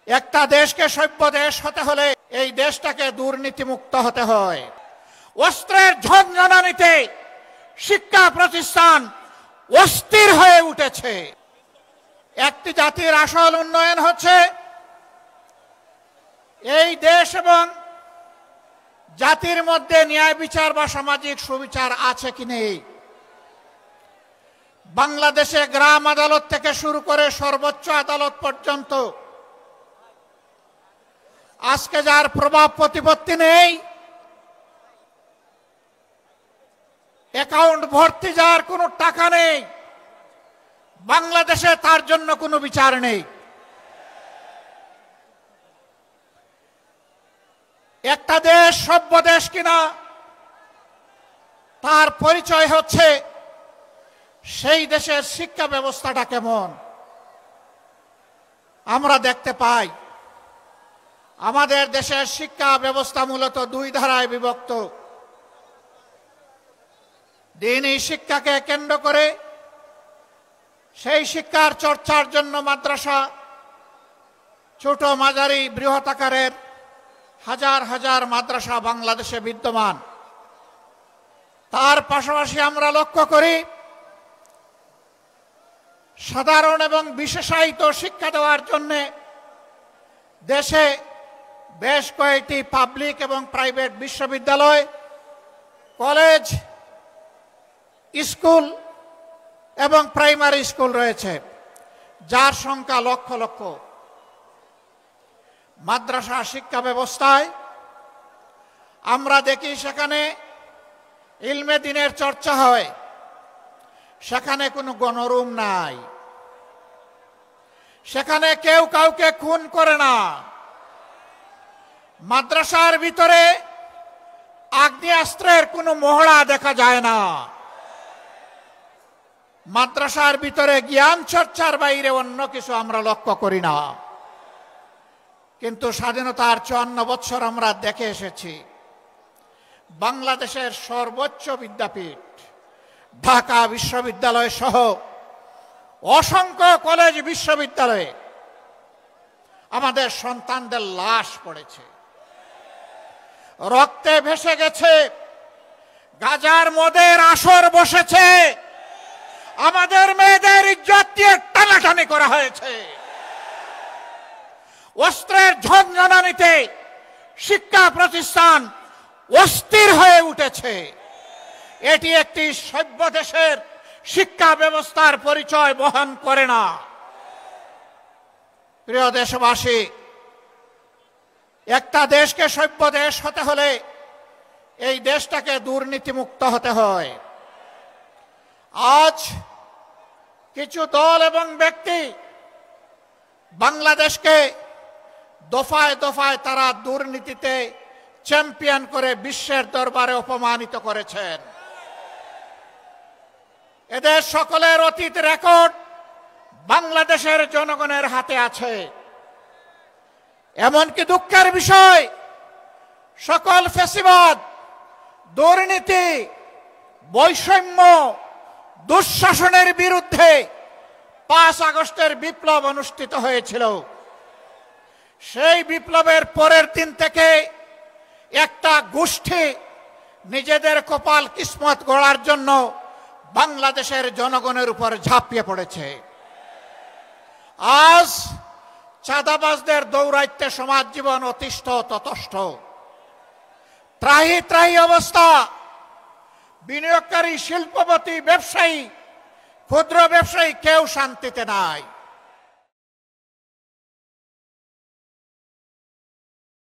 একটা দেশকে সভ্য দেশ হতে হলে এই দেশটাকে দুর্নীতিমুক্ত হতে হয়। অস্ত্রের ঝঞ্ঝানিতে শিক্ষা প্রতিষ্ঠান অস্থির হয়ে উঠেছে। একটি জাতির আসল উন্নয়ন হচ্ছে এই দেশ এবং জাতির মধ্যে ন্যায় বিচার বা সামাজিক সুবিচার আছে কি নেই। বাংলাদেশে গ্রাম আদালত থেকে শুরু করে সর্বোচ্চ আদালত পর্যন্ত আজকে যার প্রভাব প্রতিপত্তি নেই, অ্যাকাউন্ট ভর্তি যার কোনো টাকা নেই, বাংলাদেশে তার জন্য কোনো বিচার নেই। একটা দেশ সভ্য দেশ কিনা তার পরিচয় হচ্ছে সেই দেশের শিক্ষা ব্যবস্থাটা কেমন। আমরা দেখতে পাই আমাদের দেশের শিক্ষা ব্যবস্থা মূলত দুই ধারায় বিভক্ত। দ্বীনি শিক্ষাকে কেন্দ্র করে সেই শিক্ষার চর্চার জন্য মাদ্রাসা, ছোট মাঝারি বৃহৎ আকারের হাজার হাজার মাদ্রাসা বাংলাদেশে বিদ্যমান। তার পাশাপাশি আমরা লক্ষ্য করি সাধারণ এবং বিশেষায়িত শিক্ষা দেওয়ার জন্য দেশে বেশ কয়েকটি পাবলিক এবং প্রাইভেট বিশ্ববিদ্যালয়, কলেজ, স্কুল এবং প্রাইমারি স্কুল রয়েছে, যার সংখ্যা লক্ষ লক্ষ। মাদ্রাসা শিক্ষা ব্যবস্থায় আমরা দেখি সেখানে ইলমে দ্বীনের চর্চা হয়, সেখানে কোনো গণরুম নাই, সেখানে কেউ কাউকে খুন করে না। মাদ্রাসার ভিতরে আগ্নেয়াস্ত্রের কোনো মহড়া দেখা যায় না। মাদ্রাসার ভিতরে জ্ঞান চর্চার বাইরে অন্য কিছু আমরা লক্ষ্য করি না। কিন্তু স্বাধীনতার 54 বছর আমরা দেখে এসেছি বাংলাদেশের সর্বোচ্চ বিদ্যাপীঠ ঢাকা বিশ্ববিদ্যালয় সহ অসংখ্য কলেজ বিশ্ববিদ্যালয়ে আমাদের সন্তানদের লাশ পড়েছে, রক্তে ভেসে গেছে, গাজার মদের আসর বসেছে, আমাদের মেয়েদের ইজ্জত দিয়ে টানাটানি করা হয়েছে। অস্ত্রের ঝঞ্ঝানিতে শিক্ষা প্রতিষ্ঠান অস্থির হয়ে উঠেছে। এটি একটি সভ্য দেশের শিক্ষা ব্যবস্থার পরিচয় বহন করে না। প্রিয় দেশবাসী, একটা দেশকে সভ্য দেশ হতে হলে এই দেশটাকে দুর্নীতিমুক্ত হতে হয়। আজ কিছু দল এবং ব্যক্তি বাংলাদেশকে দফায় দফায় তারা দুর্নীতিতে চ্যাম্পিয়ন করে বিশ্বের দরবারে অপমানিত করেছেন। এদের সকলের অতীত রেকর্ড বাংলাদেশের জনগণের হাতে আছে। এমনকি দুঃখের বিষয়, সকল ফ্যাসিবাদ, দুর্নীতি, বৈষম্য, দুঃশাসনের বিরুদ্ধে 5 আগস্টের বিপ্লব অনুষ্ঠিত হয়েছিল। সেই বিপ্লবের পরের দিন থেকে একটা গোষ্ঠী নিজেদের কপাল কিসমত গড়ার জন্য বাংলাদেশের জনগণের উপর ঝাঁপিয়ে পড়েছে। আজ চাঁদাবাজদের দৌরাত্ম্যে সমাজ জীবন অতিষ্ঠ ততষ্ঠ, ত্রাহি ত্রাহি অবস্থা। বিনিয়োগকারী, শিল্পপতি, ব্যবসায়ী, ক্ষুদ্র ব্যবসায়ী কেউ শান্তিতে নাই।